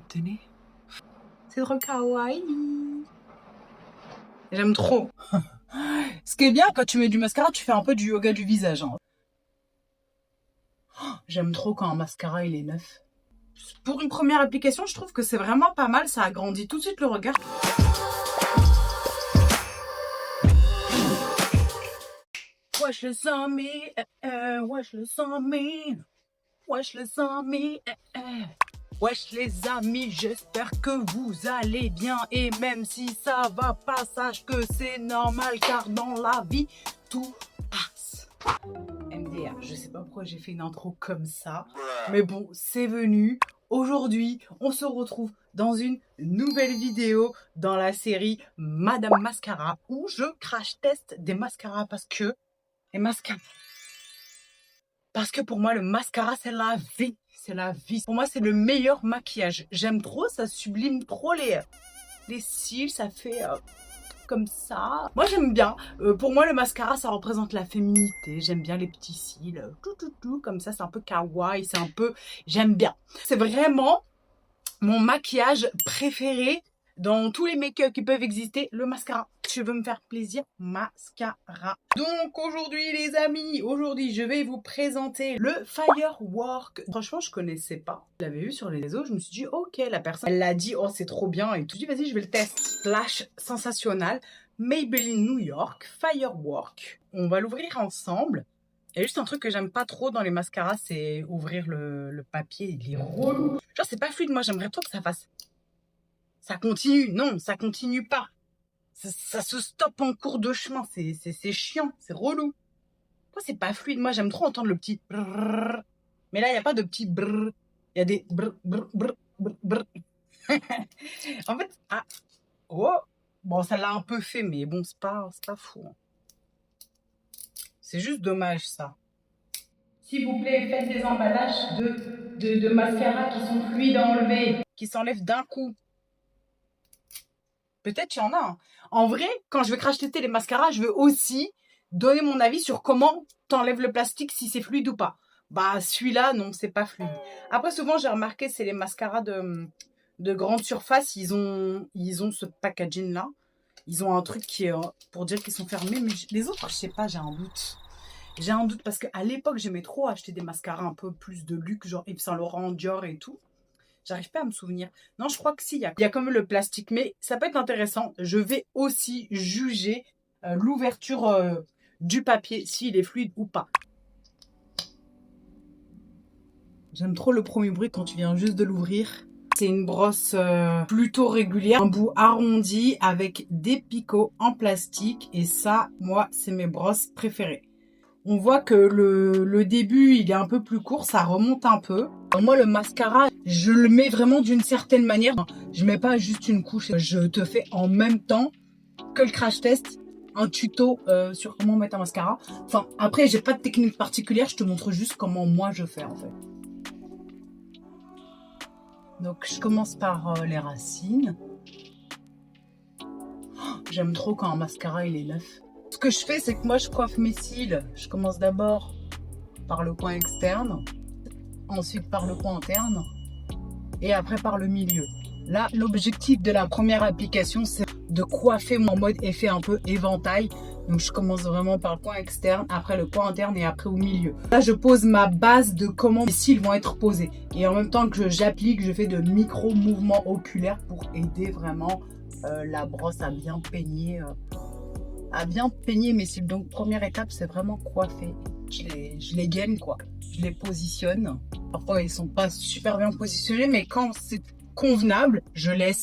Tenez. C'est trop kawaii. J'aime trop. Ce qui est bien, quand tu mets du mascara, tu fais un peu du yoga du visage. Hein. J'aime trop quand un mascara, il est neuf. Pour une première application, je trouve que c'est vraiment pas mal. Ça agrandit tout de suite le regard. Wesh les amis, wesh les amis, wesh les amis, wesh les amis, j'espère que vous allez bien. Et même si ça va pas, sache que c'est normal car dans la vie, tout passe. MDR, je sais pas pourquoi j'ai fait une intro comme ça, mais bon, c'est venu. Aujourd'hui, on se retrouve dans une nouvelle vidéo dans la série Madame Mascara où je crash test des mascaras parce que pour moi, le mascara, c'est la vie. C'est la vie. Pour moi, c'est le meilleur maquillage. J'aime trop, ça sublime trop les cils, ça fait comme ça. Moi, j'aime bien. Pour moi, le mascara, ça représente la féminité. J'aime bien les petits cils. Tout, comme ça, c'est un peu kawaii. C'est un peu... J'aime bien. C'est vraiment mon maquillage préféré. Dans tous les make-up qui peuvent exister, le mascara. Je veux me faire plaisir, mascara. Donc aujourd'hui les amis, je vais vous présenter le Firework. Franchement, je connaissais pas. Je l'avais vu sur les réseaux, je me suis dit ok, la personne, elle l'a dit, oh c'est trop bien et tout. Je me suis dit vas-y, je vais le tester. Splash sensationnel, Maybelline New York, Firework. On va l'ouvrir ensemble. Il y a juste un truc que j'aime pas trop dans les mascaras, c'est ouvrir le papier, il est relou. Genre c'est pas fluide, moi j'aimerais trop que ça fasse... Ça continue, non, ça continue pas. Ça se stoppe en cours de chemin, c'est chiant, c'est relou. Pourquoi c'est pas fluide? Moi, j'aime trop entendre le petit brrr. Mais là, il n'y a pas de petit brrr. Il y a des brrr, brrr, brrr, brrr, brrr. En fait, ah, oh, bon, ça l'a un peu fait, mais bon, c'est pas fou. Hein. C'est juste dommage, ça. S'il vous plaît, faites des emballages de mascara qui sont fluides à enlever, qui s'enlèvent d'un coup. Peut-être qu'il y en a. Hein. En vrai, quand je vais crash tester les mascaras, je veux aussi donner mon avis sur comment t'enlèves le plastique, si c'est fluide ou pas. Bah, celui-là, non, c'est pas fluide. Après, souvent, j'ai remarqué, c'est les mascaras de grande surface. Ils ont ce packaging-là. Ils ont un truc qui est pour dire qu'ils sont fermés. Mais les autres, je sais pas, j'ai un doute. J'ai un doute parce qu'à l'époque, j'aimais trop acheter des mascaras un peu plus de luxe, genre Yves Saint Laurent, Dior et tout. J'arrive pas à me souvenir. Non, je crois que si, il y a quand même le plastique. Mais ça peut être intéressant. Je vais aussi juger l'ouverture du papier, s'il est fluide ou pas. J'aime trop le premier bruit quand tu viens juste de l'ouvrir. C'est une brosse plutôt régulière. Un bout arrondi avec des picots en plastique. Et ça, moi, c'est mes brosses préférées. On voit que le début, il est un peu plus court, ça remonte un peu. Moi, le mascara, je le mets vraiment d'une certaine manière. Je mets pas juste une couche. Je te fais en même temps que le crash test, un tuto sur comment mettre un mascara. Enfin, après, j'ai pas de technique particulière. Je te montre juste comment moi je fais, en fait. Donc, je commence par les racines. Oh, j'aime trop quand un mascara, il est neuf. Ce que je fais, c'est que moi, je coiffe mes cils. Je commence d'abord par le coin externe, ensuite par le coin interne et après par le milieu. Là, l'objectif de la première application, c'est de coiffer mon mode effet un peu éventail. Donc, je commence vraiment par le coin externe, après le coin interne et après au milieu. Là, je pose ma base de comment mes cils vont être posés. Et en même temps que j'applique, je fais de micro-mouvements oculaires pour aider vraiment la brosse à bien peigner mes cils. Donc première étape, c'est vraiment coiffer. Je les gaine quoi. Je les positionne. Parfois ils sont pas super bien positionnés, mais quand c'est convenable, je laisse.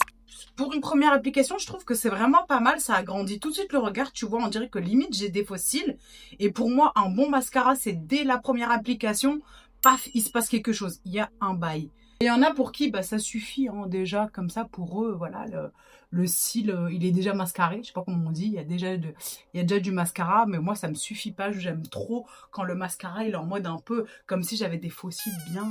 Pour une première application, je trouve que c'est vraiment pas mal. Ça agrandit tout de suite le regard. Tu vois, on dirait que limite j'ai des faux cils. Et pour moi, un bon mascara, c'est dès la première application, paf, il se passe quelque chose. Il y a un bail. Il y en a pour qui bah, ça suffit hein, déjà, comme ça pour eux, voilà, le cil, il est déjà mascaré, je sais pas comment on dit, il y a déjà du mascara, mais moi ça me suffit pas, j'aime trop quand le mascara il est en mode un peu comme si j'avais des faux cils bien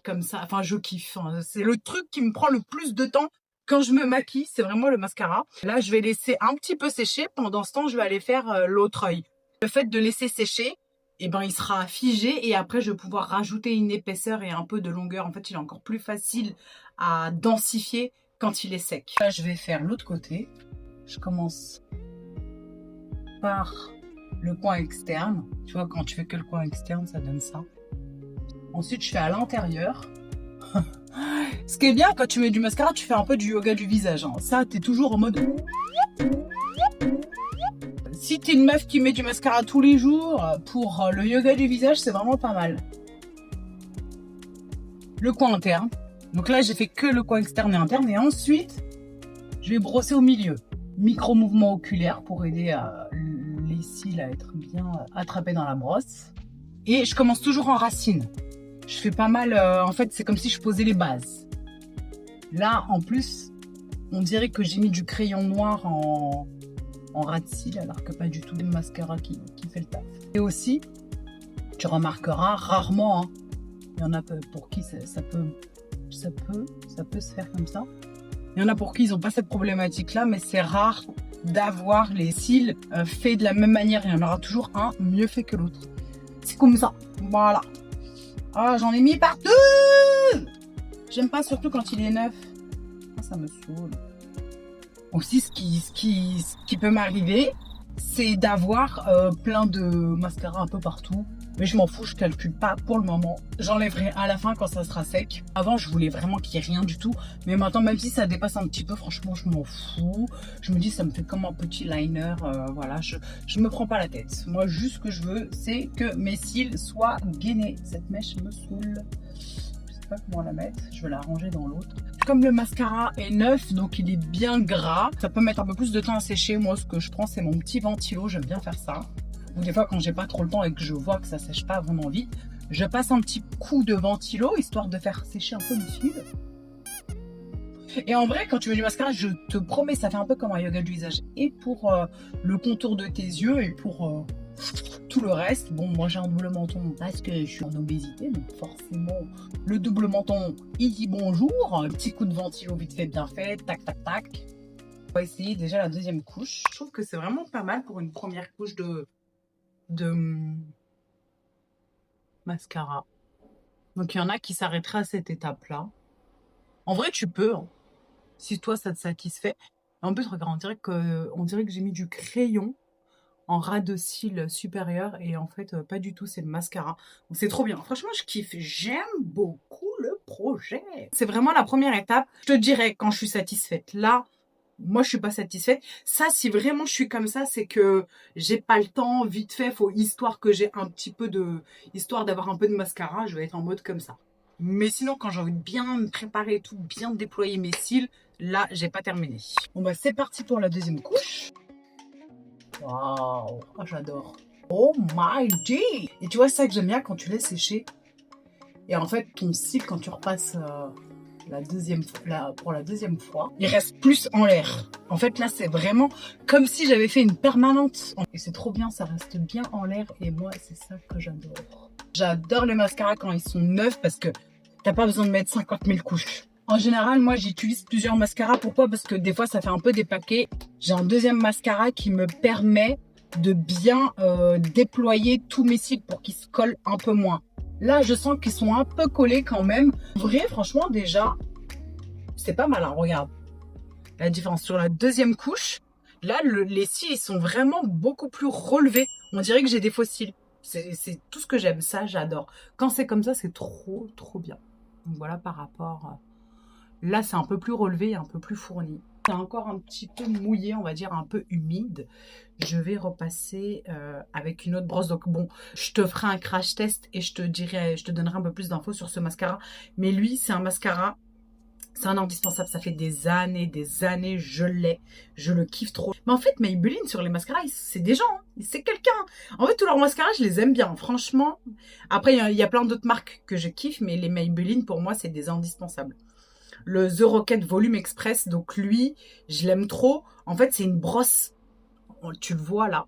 comme ça, enfin je kiffe, hein. C'est le truc qui me prend le plus de temps quand je me maquille, c'est vraiment le mascara. Là je vais laisser un petit peu sécher, pendant ce temps je vais aller faire l'autre œil. Le fait de laisser sécher, et ben il sera figé et après je vais pouvoir rajouter une épaisseur et un peu de longueur. En fait, il est encore plus facile à densifier quand il est sec. Là, je vais faire l'autre côté. Je commence par le coin externe. Tu vois, quand tu fais que le coin externe, ça donne ça. Ensuite, je fais à l'intérieur. Ce qui est bien, quand tu mets du mascara, tu fais un peu du yoga du visage. Hein. Ça, t'es toujours en mode... Si t'es une meuf qui met du mascara tous les jours, pour le yoga du visage, c'est vraiment pas mal. Le coin interne. Donc là, j'ai fait que le coin externe et interne. Et ensuite, je vais brosser au milieu. Micro-mouvement oculaire pour aider les cils à être bien attrapés dans la brosse. Et je commence toujours en racine. Je fais pas mal... en fait, c'est comme si je posais les bases. Là, en plus, on dirait que j'ai mis du crayon noir en ras de cils, alors que pas du tout le mascara qui fait le taf. Et aussi, tu remarqueras rarement, hein, il y en a pour qui ça peut se faire comme ça. Il y en a pour qui ils n'ont pas cette problématique-là, mais c'est rare d'avoir les cils faits de la même manière. Il y en aura toujours un mieux fait que l'autre. C'est comme ça. Voilà. Ah, j'en ai mis partout. J'aime pas surtout quand il est neuf. Ah, ça me saoule. Aussi, ce qui peut m'arriver, c'est d'avoir plein de mascara un peu partout. Mais je m'en fous, je calcule pas pour le moment. J'enlèverai à la fin quand ça sera sec. Avant, je voulais vraiment qu'il n'y ait rien du tout. Mais maintenant, même si ça dépasse un petit peu, franchement, je m'en fous. Je me dis, ça me fait comme un petit liner. Voilà, je me prends pas la tête. Moi, juste ce que je veux, c'est que mes cils soient gainés. Cette mèche me saoule. Je sais pas comment la mettre. Je vais la ranger dans l'autre. Comme le mascara est neuf, donc il est bien gras, ça peut mettre un peu plus de temps à sécher. Moi, ce que je prends, c'est mon petit ventilo. J'aime bien faire ça. Ou des fois, quand j'ai pas trop le temps et que je vois que ça sèche pas vraiment vite, je passe un petit coup de ventilo, histoire de faire sécher un peu mes cils. Et en vrai, quand tu mets du mascara, je te promets, ça fait un peu comme un yoga du visage. Et pour le contour de tes yeux et pour tout le reste. Bon, moi j'ai un double menton parce que je suis en obésité, donc forcément, le double menton, il dit bonjour. Un petit coup de ventilo vite fait, bien fait, tac, tac, tac. On va essayer déjà la deuxième couche. Je trouve que c'est vraiment pas mal pour une première couche de mascara. Donc il y en a qui s'arrêteraient à cette étape-là. En vrai, tu peux, hein, si toi ça te satisfait. En plus, regarde, on dirait que j'ai mis du crayon en ras de cils supérieur et en fait, pas du tout, c'est le mascara. Donc c'est trop bien. Franchement, je kiffe. J'aime beaucoup le projet. C'est vraiment la première étape. Je te dirais quand je suis satisfaite. Là, moi, je suis pas satisfaite. Ça, si vraiment je suis comme ça, c'est que j'ai pas le temps, vite fait, histoire que j'ai un petit peu histoire d'avoir un peu de mascara, je vais être en mode comme ça. Mais sinon, quand j'ai envie de bien me préparer et tout, bien déployer mes cils, là, j'ai pas terminé. Bon, bah, c'est parti pour la deuxième couche. Waouh, oh, j'adore. Oh my god. Et tu vois, c'est ça que j'aime bien quand tu laisses sécher. Et en fait, ton cil, quand tu repasses... pour la deuxième fois, il reste plus en l'air. En fait, là, c'est vraiment comme si j'avais fait une permanente. Et c'est trop bien, ça reste bien en l'air. Et moi, c'est ça que j'adore. J'adore les mascaras quand ils sont neufs parce que t'as pas besoin de mettre 50 000 couches. En général, moi, j'utilise plusieurs mascaras. Pourquoi? Parce que des fois, ça fait un peu des paquets. J'ai un deuxième mascara qui me permet de bien déployer tous mes cils pour qu'ils se collent un peu moins. Là, je sens qu'ils sont un peu collés quand même. En vrai, franchement, déjà, c'est pas mal. Hein, regarde la différence. Sur la deuxième couche, là, les cils, ils sont vraiment beaucoup plus relevés. On dirait que j'ai des faux cils. C'est tout ce que j'aime. Ça, j'adore. Quand c'est comme ça, c'est trop, trop bien. Donc voilà, par rapport... Là, c'est un peu plus relevé, un peu plus fourni. C'est encore un petit peu mouillé, on va dire un peu humide. Je vais repasser avec une autre brosse. Donc bon, je te ferai un crash test et je te donnerai un peu plus d'infos sur ce mascara. Mais lui, c'est un mascara, c'est un indispensable. Ça fait des années, je l'ai. Je le kiffe trop. Mais en fait, Maybelline, sur les mascaras, c'est des gens. Hein. C'est quelqu'un. En fait, tous leurs mascaras, je les aime bien. Franchement. Après, il y a plein d'autres marques que je kiffe. Mais les Maybelline, pour moi, c'est des indispensables. Le The Rocket Volume Express, donc lui, je l'aime trop. En fait, c'est une brosse. Tu le vois là.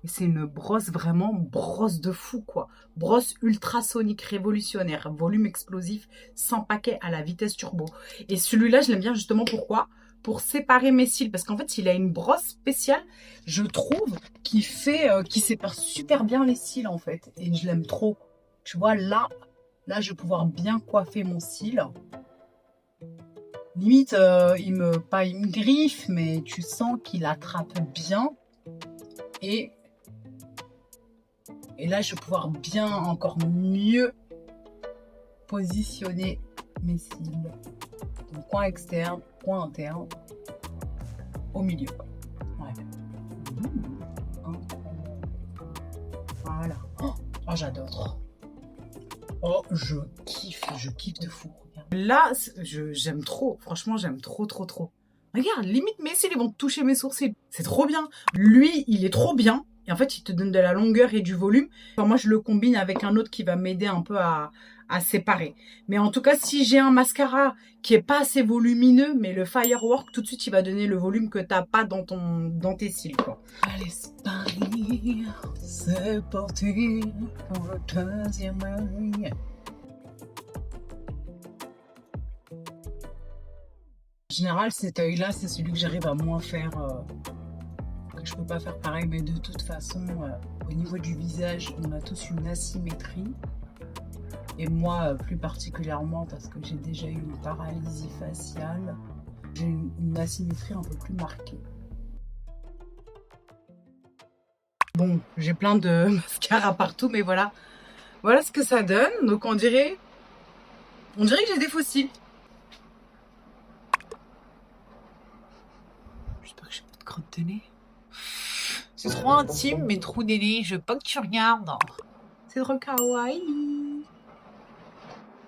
C'est une brosse vraiment, brosse de fou quoi. Brosse ultrasonique révolutionnaire, volume explosif, sans paquet à la vitesse turbo. Et celui-là, je l'aime bien justement pourquoi? pour séparer mes cils. Parce qu'en fait, il a une brosse spéciale, je trouve, qui sépare super bien les cils, en fait. Et je l'aime trop. Tu vois, là, je vais pouvoir bien coiffer mon cil. Limite, il me griffe, mais tu sens qu'il attrape bien. Et là, je vais pouvoir bien, encore mieux positionner mes cils. Donc, coin externe, coin interne, au milieu. Ouais. Voilà. Oh, j'adore. Oh, je kiffe de fou. Là, j'aime trop. Franchement, j'aime trop. Regarde, limite mes cils, ils vont toucher mes sourcils. C'est trop bien. Lui, il est trop bien. Et en fait, il te donne de la longueur et du volume. Enfin, moi, je le combine avec un autre qui va m'aider un peu à séparer. Mais en tout cas, si j'ai un mascara qui est pas assez volumineux, mais le Firework, tout de suite, il va donner le volume que t'as pas dans tes cils, quoi. Allez, c'est parti. C'est parti pour le deuxième œil. En général, cet œil-là, c'est celui que j'arrive à moins faire. Que je peux pas faire pareil, mais de toute façon, au niveau du visage, on a tous une asymétrie. Et moi, plus particulièrement, parce que j'ai déjà eu une paralysie faciale, j'ai une asymétrie un peu plus marquée. Bon, j'ai plein de mascara partout, mais voilà. Voilà ce que ça donne. Donc on dirait que j'ai des fossiles. J'espère que j'ai pas de crotte de nez. C'est trop intime, mes trous de nez. Je veux pas que tu regardes. C'est trop kawaii.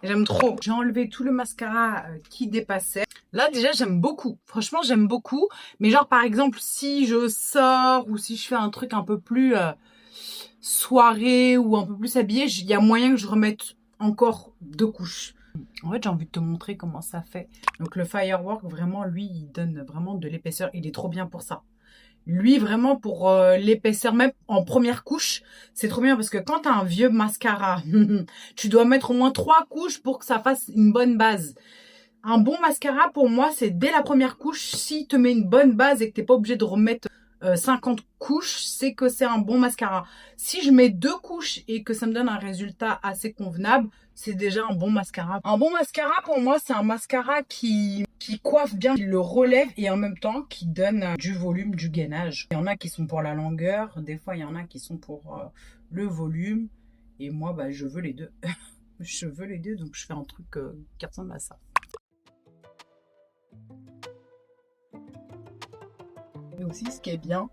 J'aime trop. J'ai enlevé tout le mascara qui dépassait. Là, déjà, j'aime beaucoup. Franchement, j'aime beaucoup. Mais genre, par exemple, si je sors ou si je fais un truc un peu plus soirée ou un peu plus habillé, il y a moyen que je remette encore 2 couches. En fait, j'ai envie de te montrer comment ça fait. Donc, le Firework, vraiment, lui, il donne vraiment de l'épaisseur. Il est trop bien pour ça. Lui, vraiment, pour l'épaisseur, même en première couche, c'est trop bien parce que quand tu as un vieux mascara, tu dois mettre au moins 3 couches pour que ça fasse une bonne base. Un bon mascara, pour moi, c'est dès la première couche. S'il te met une bonne base et que tu n'es pas obligé de remettre 50 couches, c'est que c'est un bon mascara. Si je mets 2 couches et que ça me donne un résultat assez convenable, c'est déjà un bon mascara. Un bon mascara, pour moi, c'est un mascara qui coiffe bien, qui le relève et en même temps qui donne du volume, du gainage. Il y en a qui sont pour la longueur, des fois il y en a qui sont pour le volume. Et moi, bah, je veux les deux. Je veux les deux, donc je fais un truc qui ressemble à ça. Et aussi, ce qui est bien,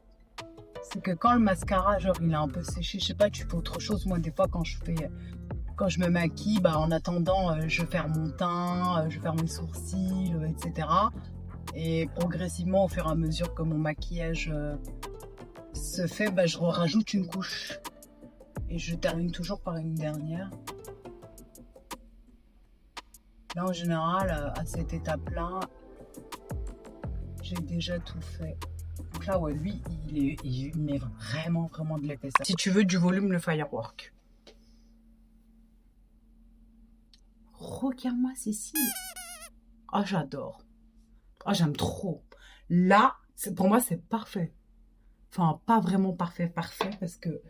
c'est que quand le mascara, genre, il est un peu séché, je sais pas, tu fais autre chose. Moi, des fois, quand je me maquille, bah, en attendant, je vais faire mon teint, je vais faire mes sourcils, etc. Et progressivement, au fur et à mesure que mon maquillage se fait, bah, je rajoute une couche. Et je termine toujours par une dernière. Là, en général, à cette étape-là, j'ai déjà tout fait. Donc là, ouais, lui, il met vraiment de l'épaisseur. Si tu veux du volume, le Firework. Regarde-moi ces cils. Oh, j'adore. Oh, j'aime trop. Là, pour moi, c'est parfait. Enfin, pas vraiment parfait, parce que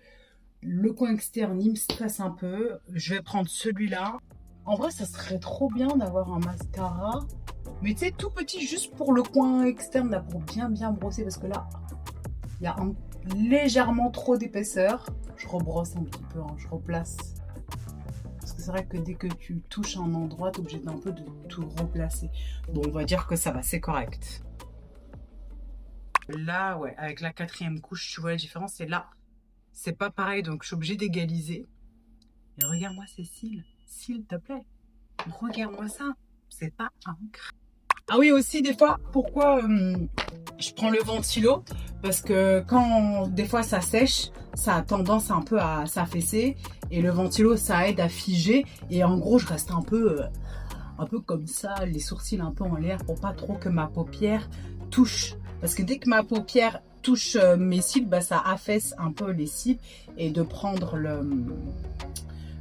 le coin externe, il me stresse un peu. Je vais prendre celui-là. En vrai, ça serait trop bien d'avoir un mascara. Mais tu sais, tout petit, juste pour le coin externe, là, pour bien brosser. Parce que là, il y a légèrement trop d'épaisseur. Je rebrosse un petit peu, hein, je replace. Parce que c'est vrai que dès que tu touches un endroit, tu es obligé d'un peu de tout replacer. Bon, on va dire que ça va, c'est correct. Là, ouais, avec la 4e couche, tu vois la différence. Et là, c'est pas pareil, donc je suis obligée d'égaliser. Et regarde-moi ces cils, s'il te plaît. Regarde-moi ça. C'est pas incroyable. Ah oui, aussi, des fois, pourquoi je prends le ventilo? Parce que quand, des fois, ça sèche, ça a tendance un peu à s'affaisser. Et le ventilo, ça aide à figer. Et en gros, je reste un peu comme ça, les sourcils un peu en l'air pour pas trop que ma paupière touche. Parce que dès que ma paupière touche mes cils, bah, ça affaisse un peu les cils. Et de prendre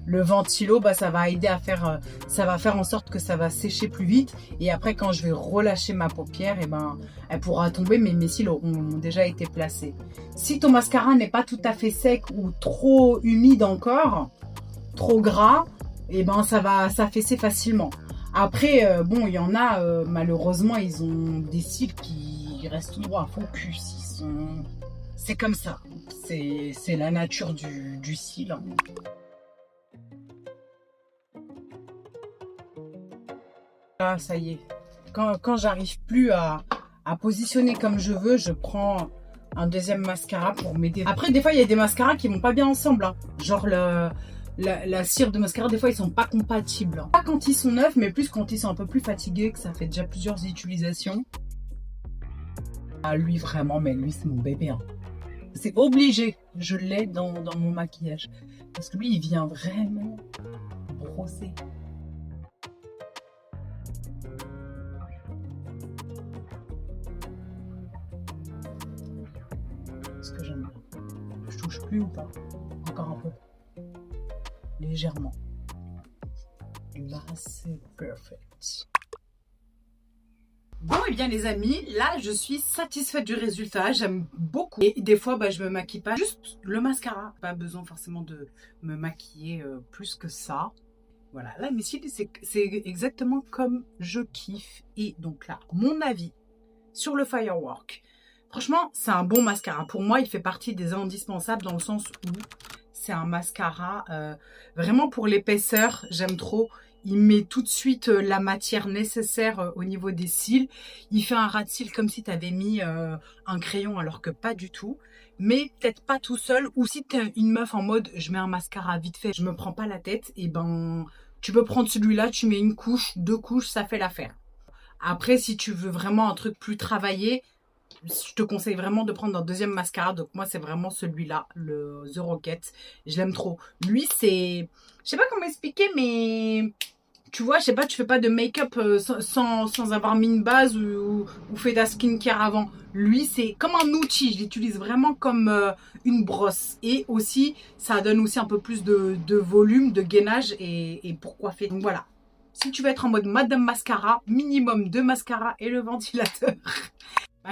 le ventilo, bah, ça va aider à faire, ça va faire en sorte que ça va sécher plus vite. Et après, quand je vais relâcher ma paupière, et ben, elle pourra tomber, mais mes cils auront déjà été placés. Si ton mascara n'est pas tout à fait sec ou trop humide encore, trop gras, et ben, ça va s'affaisser facilement. Après, bon, il y en a, malheureusement, ils ont des cils qui restent tout droit, focus. C'est comme ça. C'est la nature du cil. Ah, ça y est. Quand j'arrive plus à positionner comme je veux, je prends un deuxième mascara pour m'aider. Après, des fois, il y a des mascaras qui vont pas bien ensemble. Hein. Genre la cire de mascara, des fois, ils sont pas compatibles. Hein. Pas quand ils sont neufs, mais plus quand ils sont un peu plus fatigués, que ça fait déjà plusieurs utilisations. Ah, lui, vraiment, mais lui, c'est mon bébé. Hein. C'est obligé. Je l'ai dans mon maquillage. Parce que lui, il vient vraiment brosser. Ce que j'aime bien. Je touche plus ou pas? Encore un peu. Légèrement. Là, c'est perfect. Bon, et bien les amis, là, je suis satisfaite du résultat. J'aime beaucoup. Et des fois, bah, je me maquille pas. Juste le mascara. Pas besoin forcément de me maquiller plus que ça. Voilà, là, mes cils, c'est exactement comme je kiffe. Et donc là, mon avis sur le Firework. Franchement, c'est un bon mascara. Pour moi, il fait partie des indispensables dans le sens où c'est un mascara vraiment pour l'épaisseur. J'aime trop. Il met tout de suite la matière nécessaire au niveau des cils. Il fait un ras de cils comme si tu avais mis un crayon alors que pas du tout. Mais peut-être pas tout seul. Ou si tu es une meuf en mode je mets un mascara vite fait, je me prends pas la tête. Et ben tu peux prendre celui-là, tu mets une couche, 2 couches, ça fait l'affaire. Après, si tu veux vraiment un truc plus travaillé, je te conseille vraiment de prendre un deuxième mascara. Donc moi, c'est vraiment celui-là, le The Rocket. Je l'aime trop. Lui, c'est... Je sais pas comment expliquer, mais... Tu vois, je sais pas, tu fais pas de make-up sans avoir mis une base ou fait ta skincare avant. Lui, c'est comme un outil. Je l'utilise vraiment comme une brosse. Et aussi, ça donne aussi un peu plus de volume, de gainage et pour coiffer. Donc voilà. Si tu veux être en mode Madame Mascara, minimum 2 mascaras et le ventilateur.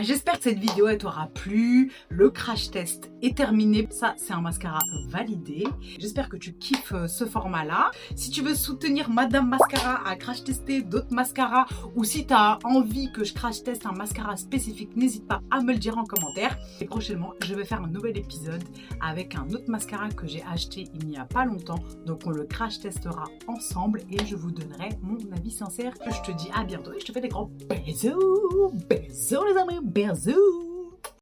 J'espère que cette vidéo t'aura plu. Le crash test est terminé. Ça, c'est un mascara validé. J'espère que tu kiffes ce format-là. Si tu veux soutenir Madame Mascara à crash tester d'autres mascaras ou si tu as envie que je crash teste un mascara spécifique, n'hésite pas à me le dire en commentaire. Et prochainement, je vais faire un nouvel épisode avec un autre mascara que j'ai acheté il n'y a pas longtemps. Donc, on le crash testera ensemble et je vous donnerai mon avis sincère. Je te dis à bientôt et je te fais des gros bisous. Bisous les amis. Bisous.